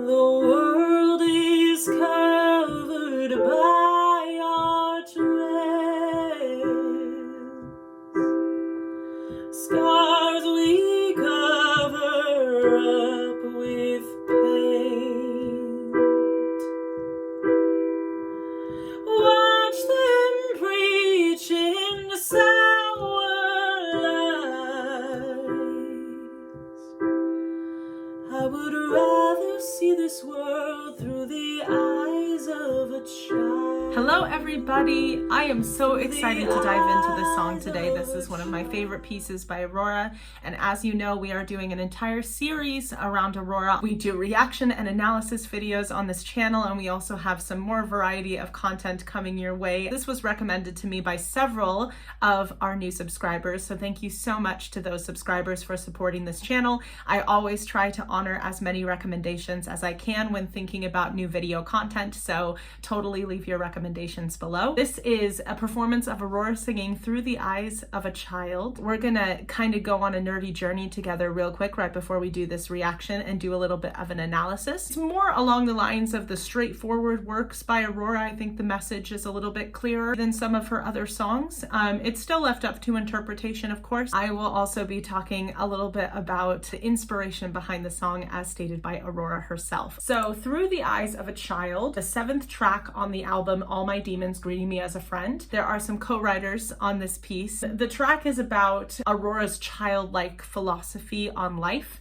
world is covered by our trails, scars we cover up with paint. Watch them preach in the sour lies. I would rather see this world through the eyes of a child. Hello everybody, I am so excited to dive into this song today. This is one of my favorite pieces by Aurora, and as you know, we are doing an entire series around Aurora. We do reaction and analysis videos on this channel, and we also have some more variety of content coming your way. This was recommended to me by several of our new subscribers, so thank you so much to those subscribers for supporting this channel. I always try to honor as many recommendations as I can when thinking about new video content, so totally leave your recommendations below. This is a performance of Aurora singing Through the Eyes of a Child. We're gonna kind of go on a nerdy journey together real quick right before we do this reaction and do a little bit of an analysis. It's more along the lines of the straightforward works by Aurora. I think the message is a little bit clearer than some of her other songs. It's still left up to interpretation, of course. I will also be talking a little bit about the inspiration behind the song as stated by Aurora herself. So Through the Eyes of a Child, the 7th track on the album All My Demons Greeting Me as a Friend. There are some co-writers on this piece. The track is about Aurora's childlike philosophy on life.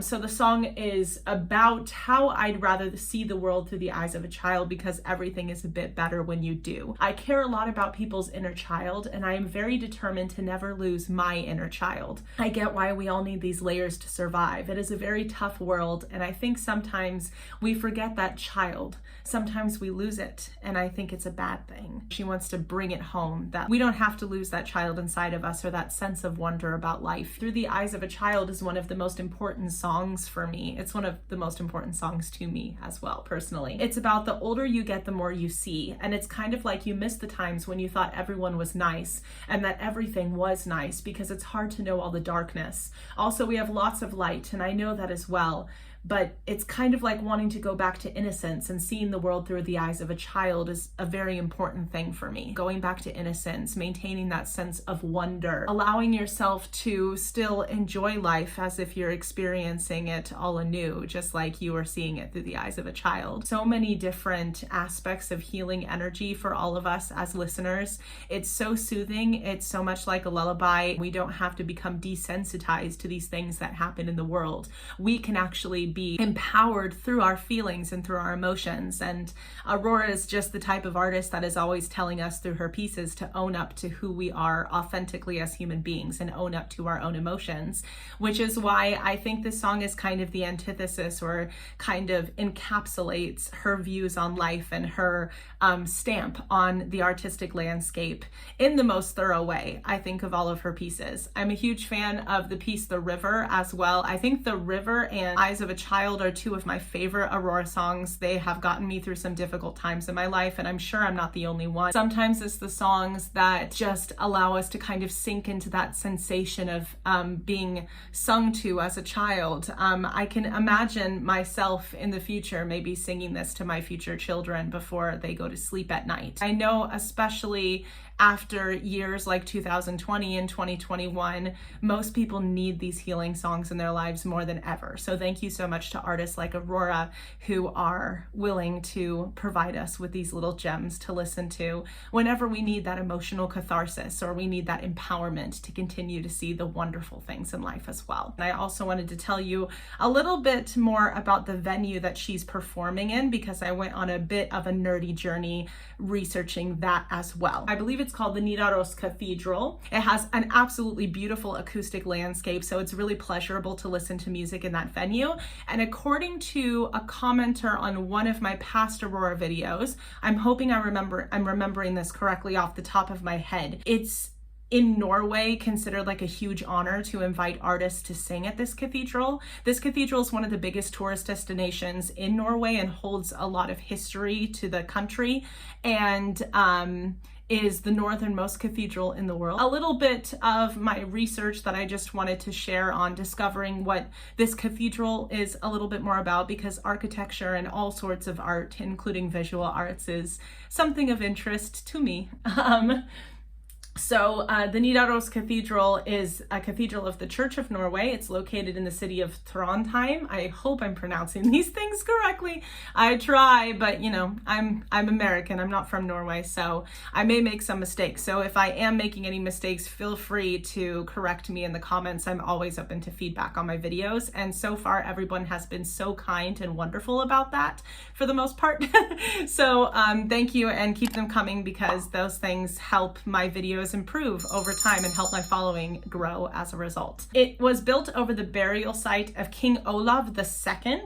So the song is about how I'd rather see the world through the eyes of a child because everything is a bit better when you do. I care a lot about people's inner child, and I am very determined to never lose my inner child. I get why we all need these layers to survive. It is a very tough world, and I think sometimes we forget that child. Sometimes we lose it, and I think it's a bad thing. She wants to bring it home, that we don't have to lose that child inside of us or that sense of wonder about life. Through the Eyes of a Child is one of the most important songs for me. It's one of the most important songs to me as well, personally. It's about the older you get, the more you see, and it's kind of like you miss the times when you thought everyone was nice and that everything was nice because it's hard to know all the darkness. Also, we have lots of light, and I know that as well. But it's kind of like wanting to go back to innocence, and seeing the world through the eyes of a child is a very important thing for me. Going back to innocence, maintaining that sense of wonder, allowing yourself to still enjoy life as if you're experiencing it all anew, just like you are seeing it through the eyes of a child. So many different aspects of healing energy for all of us as listeners. It's so soothing. It's so much like a lullaby. We don't have to become desensitized to these things that happen in the world. We can actually be empowered through our feelings and through our emotions. And Aurora is just the type of artist that is always telling us through her pieces to own up to who we are authentically as human beings and own up to our own emotions, which is why I think this song is kind of the antithesis, or kind of encapsulates her views on life and her stamp on the artistic landscape in the most thorough way, I think, of all of her pieces. I'm a huge fan of the piece The River as well. I think The River and Eyes of a Child are two of my favorite Aurora songs. They have gotten me through some difficult times in my life, and I'm sure I'm not the only one. Sometimes it's the songs that just allow us to kind of sink into that sensation of being sung to as a child. I can imagine myself in the future maybe singing this to my future children before they go to sleep at night. I know, especially after years like 2020 and 2021, most people need these healing songs in their lives more than ever. So thank you so much to artists like Aurora who are willing to provide us with these little gems to listen to whenever we need that emotional catharsis or we need that empowerment to continue to see the wonderful things in life as well. And I also wanted to tell you a little bit more about the venue that she's performing in, because I went on a bit of a nerdy journey researching that as well. I believe it's called the Nidaros Cathedral. It has an absolutely beautiful acoustic landscape, so it's really pleasurable to listen to music in that venue. And according to a commenter on one of my past Aurora videos, I'm hoping I'm remembering this correctly off the top of my head. It's in Norway considered like a huge honor to invite artists to sing at this cathedral. This cathedral is one of the biggest tourist destinations in Norway and holds a lot of history to the country. And is the northernmost cathedral in the world. A little bit of my research that I just wanted to share on discovering what this cathedral is a little bit more about, because architecture and all sorts of art, including visual arts, is something of interest to me. So the Nidaros Cathedral is a cathedral of the Church of Norway. It's located in the city of Trondheim. I hope I'm pronouncing these things correctly. I try, but you know, I'm American. I'm not from Norway, so I may make some mistakes. So if I am making any mistakes, feel free to correct me in the comments. I'm always open to feedback on my videos. And so far, everyone has been so kind and wonderful about that for the most part. So thank you, and keep them coming, because those things help my videos improve over time and help my following grow as a result. It was built over the burial site of King Olav II,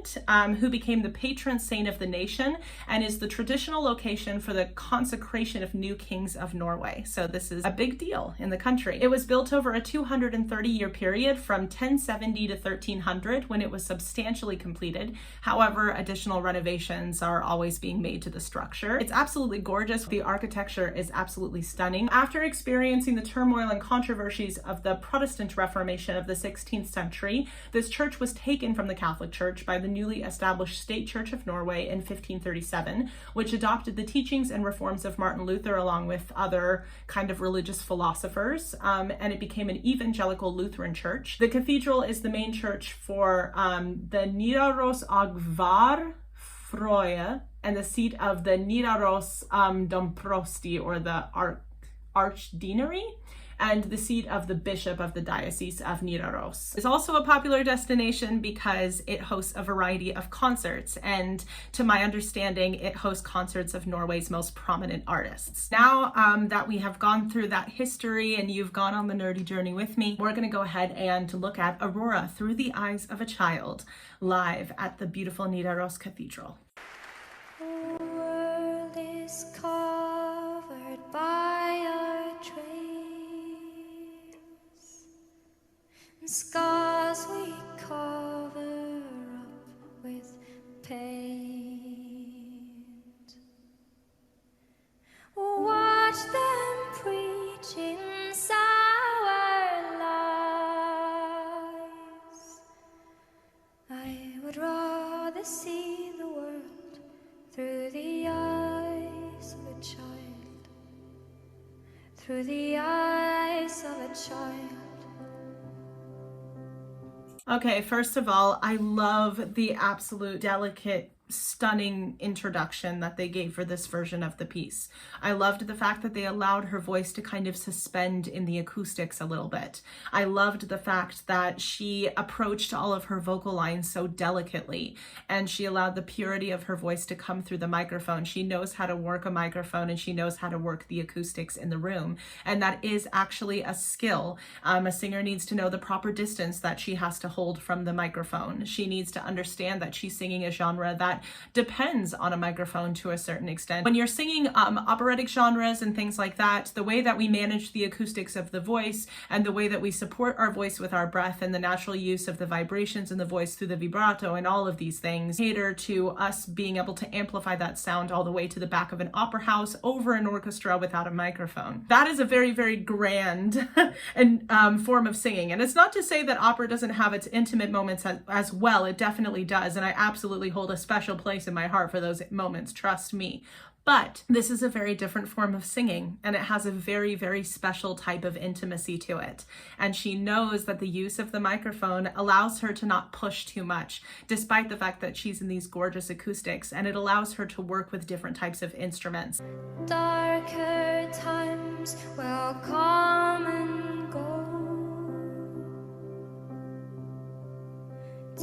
who became the patron saint of the nation and is the traditional location for the consecration of new kings of Norway. So this is a big deal in the country. It was built over a 230-year period from 1070 to 1300, when it was substantially completed. However, additional renovations are always being made to the structure. It's absolutely gorgeous. The architecture is absolutely stunning. After experiencing the turmoil and controversies of the Protestant Reformation of the 16th century, this church was taken from the Catholic Church by the newly established State Church of Norway in 1537, which adopted the teachings and reforms of Martin Luther along with other kind of religious philosophers, and it became an evangelical Lutheran church. The cathedral is the main church for the Nidaros Agvar Froye, and the seat of the Nidaros Domprosti, or the Archdeanery, and the seat of the bishop of the Diocese of Nidaros. It's also a popular destination because it hosts a variety of concerts, and to my understanding, it hosts concerts of Norway's most prominent artists. Now that we have gone through that history and you've gone on the nerdy journey with me, we're going to go ahead and look at Aurora through the eyes of a child, live at the beautiful Nidaros Cathedral. The world is covered by our trails, and scars we cover up with paint. Watch them preach in sour lies. I would rather see the world through the eyes of a child, through the eyes of a child. Okay, first of all, I love the absolute delicate, stunning introduction that they gave for this version of the piece. I loved the fact that they allowed her voice to kind of suspend in the acoustics a little bit. I loved the fact that she approached all of her vocal lines so delicately, and she allowed the purity of her voice to come through the microphone. She knows how to work a microphone, and she knows how to work the acoustics in the room, and that is actually a skill. A singer needs to know the proper distance that she has to hold from the microphone. She needs to understand that she's singing a genre that depends on a microphone to a certain extent. When you're singing operatic genres and things like that, the way that we manage the acoustics of the voice and the way that we support our voice with our breath and the natural use of the vibrations in the voice through the vibrato and all of these things cater to us being able to amplify that sound all the way to the back of an opera house over an orchestra without a microphone. That is a very, very grand and form of singing. And it's not to say that opera doesn't have its intimate moments as well. It definitely does. And I absolutely hold a special place in my heart for those moments, trust me. But this is a very different form of singing, and it has a very, very special type of intimacy to it. And she knows that the use of the microphone allows her to not push too much, despite the fact that she's in these gorgeous acoustics, and it allows her to work with different types of instruments. Darker times will come and go.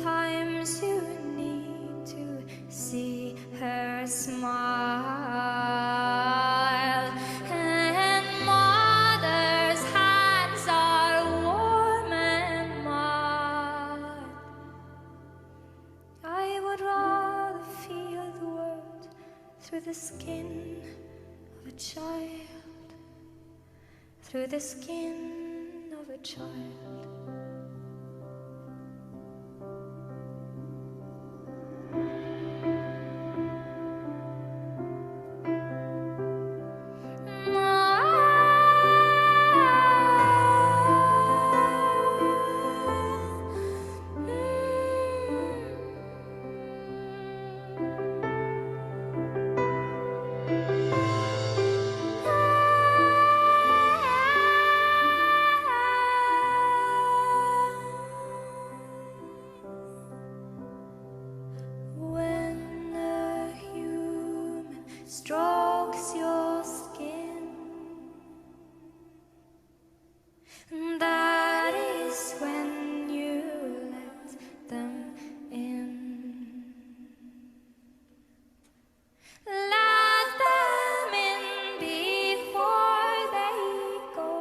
Times you need to see her smile, and mother's hands are warm and mild. I would rather feel the world through the skin of a child, through the skin of a child. strokes your skin. And that is when you let them in. Let them in before they go.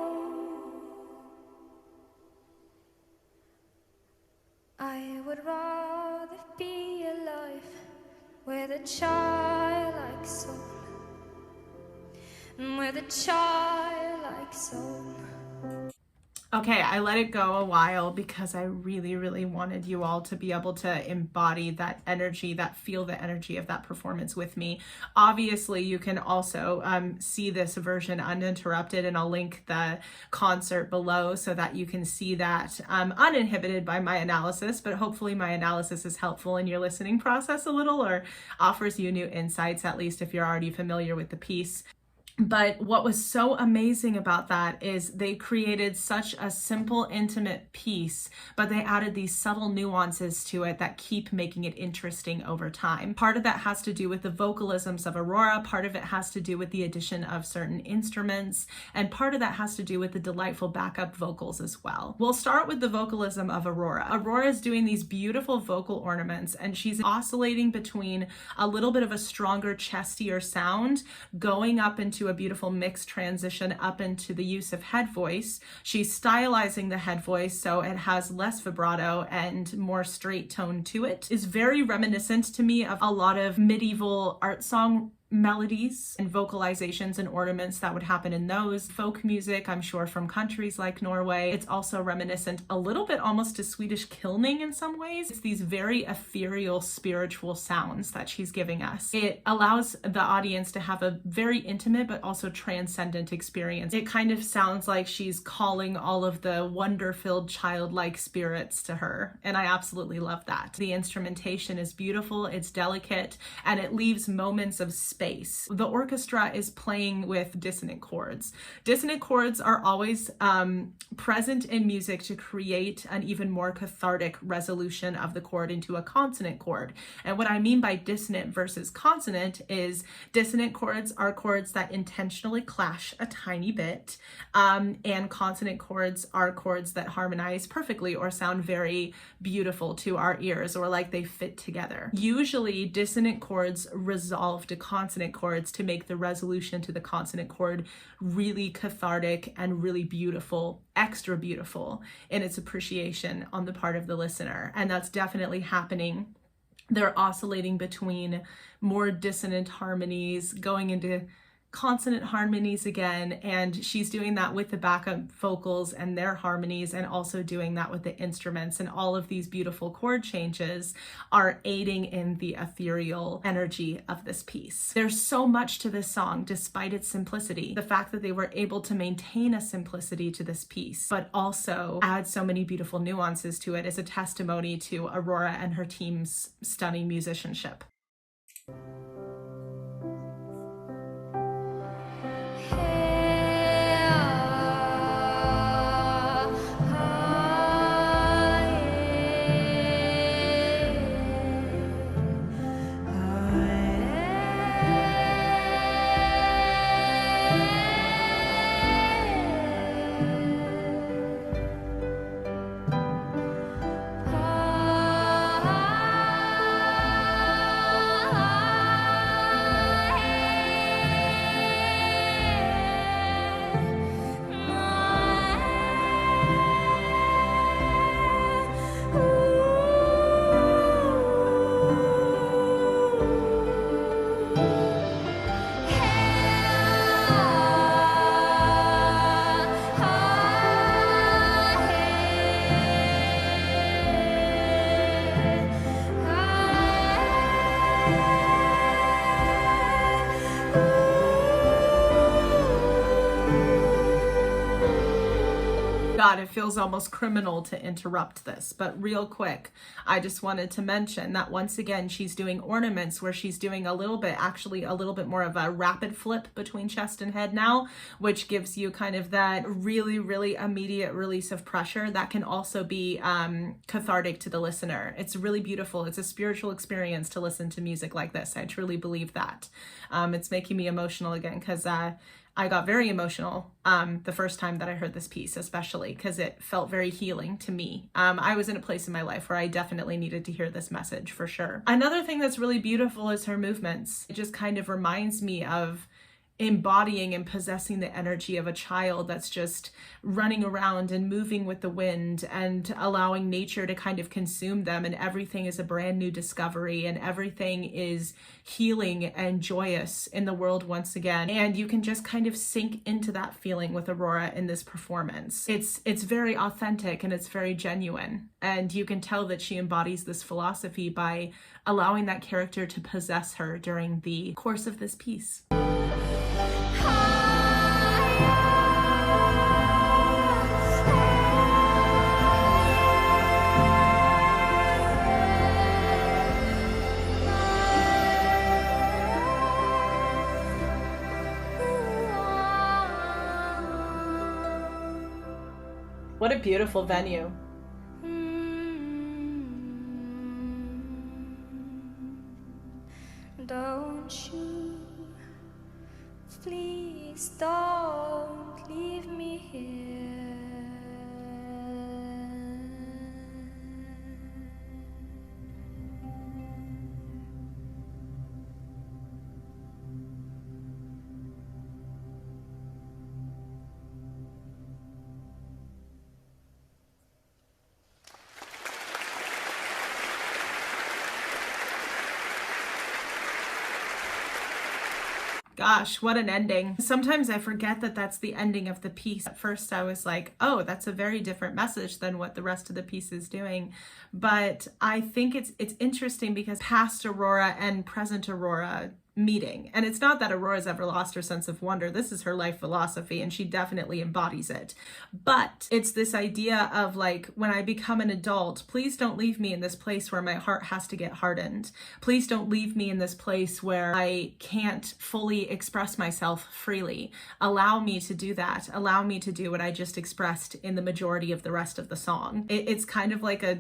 I would rather be alive with a childlike soul, with a childlike soul. Okay, I let it go a while because I really, really wanted you all to be able to embody that energy, that feel the energy of that performance with me. Obviously, you can also see this version uninterrupted, and I'll link the concert below so that you can see that uninhibited by my analysis, but hopefully my analysis is helpful in your listening process a little, or offers you new insights, at least if you're already familiar with the piece. But what was so amazing about that is they created such a simple, intimate piece, but they added these subtle nuances to it that keep making it interesting over time. Part of that has to do with the vocalisms of Aurora, part of it has to do with the addition of certain instruments, and part of that has to do with the delightful backup vocals as well. We'll start with the vocalism of Aurora. Aurora is doing these beautiful vocal ornaments, and she's oscillating between a little bit of a stronger, chestier sound, going up into a beautiful mixed transition up into the use of head voice. She's stylizing the head voice so it has less vibrato and more straight tone to it. It's very reminiscent to me of a lot of medieval art song melodies and vocalizations and ornaments that would happen in those. Folk music, I'm sure, from countries like Norway. It's also reminiscent a little bit almost to Swedish kilning in some ways. It's these very ethereal, spiritual sounds that she's giving us. It allows the audience to have a very intimate but also transcendent experience. It kind of sounds like she's calling all of the wonder-filled childlike spirits to her, and I absolutely love that. The instrumentation is beautiful, it's delicate, and it leaves moments of space. The orchestra is playing with dissonant chords. Dissonant chords are always present in music to create an even more cathartic resolution of the chord into a consonant chord. And what I mean by dissonant versus consonant is dissonant chords are chords that intentionally clash a tiny bit, and consonant chords are chords that harmonize perfectly or sound very beautiful to our ears, or like they fit together. Usually dissonant chords resolve to consonant chords to make the resolution to the consonant chord really cathartic and really beautiful, extra beautiful in its appreciation on the part of the listener. And that's definitely happening. They're oscillating between more dissonant harmonies, going into consonant harmonies again, and she's doing that with the backup vocals and their harmonies, and also doing that with the instruments, and all of these beautiful chord changes are aiding in the ethereal energy of this piece. There's so much to this song despite its simplicity. The fact that they were able to maintain a simplicity to this piece but also add so many beautiful nuances to it is a testimony to Aurora and her team's stunning musicianship. God, it feels almost criminal to interrupt this, but real quick, I just wanted to mention that once again, she's doing ornaments where she's doing a little bit more of a rapid flip between chest and head now, which gives you kind of that really, really immediate release of pressure that can also be cathartic to the listener. It's really beautiful. It's a spiritual experience to listen to music like this. I truly believe that. It's making me emotional again because I got very emotional the first time that I heard this piece, especially because it felt very healing to me. I was in a place in my life where I definitely needed to hear this message for sure. Another thing that's really beautiful is her movements. It just kind of reminds me of embodying and possessing the energy of a child that's just running around and moving with the wind and allowing nature to kind of consume them, and everything is a brand new discovery and everything is healing and joyous in the world once again. And you can just kind of sink into that feeling with Aurora in this performance. It's very authentic and it's very genuine, and you can tell that she embodies this philosophy by allowing that character to possess her during the course of this piece. What a beautiful venue. Don't you, please don't leave me here. Gosh, what an ending. Sometimes I forget that that's the ending of the piece. At first I was like, oh, that's a very different message than what the rest of the piece is doing. But I think it's interesting because past Aurora and present Aurora meeting. And it's not that Aurora's ever lost her sense of wonder. This is her life philosophy and she definitely embodies it. But it's this idea of like, when I become an adult, please don't leave me in this place where my heart has to get hardened. Please don't leave me in this place where I can't fully express myself freely. Allow me to do that. Allow me to do what I just expressed in the majority of the rest of the song. It's kind of like a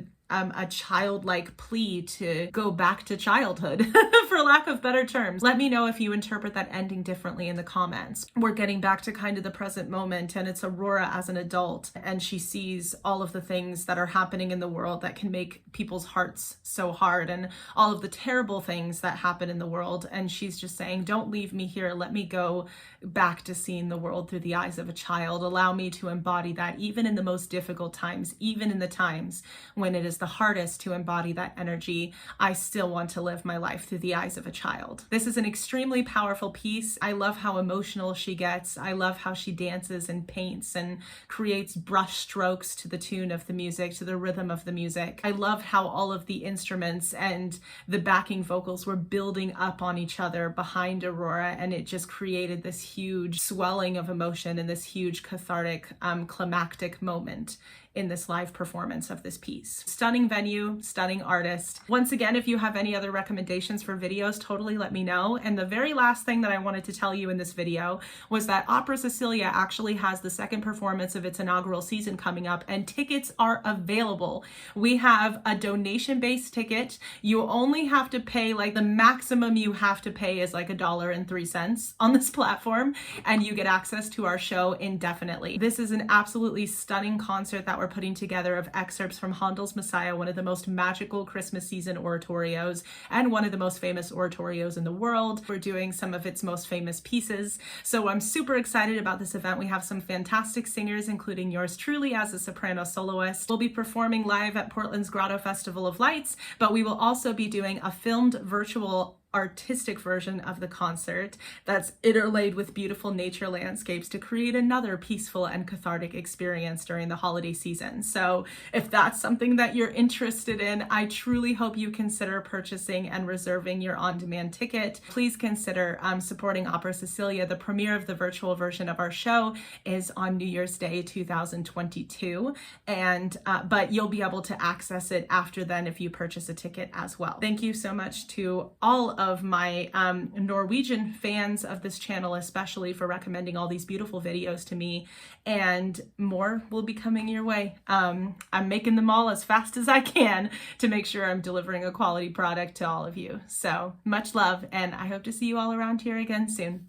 childlike plea to go back to childhood, for lack of better terms. Let me know if you interpret that ending differently in the comments. We're getting back to kind of the present moment, and it's Aurora as an adult, and she sees all of the things that are happening in the world that can make people's hearts so hard, and all of the terrible things that happen in the world. And she's just saying, don't leave me here. Let me go back to seeing the world through the eyes of a child. Allow me to embody that even in the most difficult times, even in the times when it is the hardest to embody that energy. I still want to live my life through the eyes of a child. This is an extremely powerful piece. I love how emotional she gets. I love how she dances and paints and creates brush strokes to the tune of the music, to the rhythm of the music. I love how all of the instruments and the backing vocals were building up on each other behind Aurora, and it just created this huge swelling of emotion and this huge cathartic climactic moment in this live performance of this piece. Stunning venue, stunning artist. Once again, if you have any other recommendations for videos, totally let me know. And the very last thing that I wanted to tell you in this video was that Opera Sicelia actually has the second performance of its inaugural season coming up, and tickets are available. We have a donation-based ticket. You only have to pay, like the maximum you have to pay is like $1.03 on this platform, and you get access to our show indefinitely. This is an absolutely stunning concert that we're putting together of excerpts from Handel's Messiah, one of the most magical Christmas season oratorios and one of the most famous oratorios in the world. We're doing some of its most famous pieces. So I'm super excited about this event. We have some fantastic singers, including yours truly as a soprano soloist. We'll be performing live at Portland's Grotto Festival of Lights, but we will also be doing a filmed virtual artistic version of the concert that's interlaid with beautiful nature landscapes to create another peaceful and cathartic experience during the holiday season. So if that's something that you're interested in, I truly hope you consider purchasing and reserving your on-demand ticket. Please consider supporting Opera Sicelia. The premiere of the virtual version of our show is on New Year's Day 2022, and but you'll be able to access it after then if you purchase a ticket as well. Thank you so much to all of my Norwegian fans of this channel, especially, for recommending all these beautiful videos to me, and more will be coming your way. I'm making them all as fast as I can to make sure I'm delivering a quality product to all of you. So much love, and I hope to see you all around here again soon.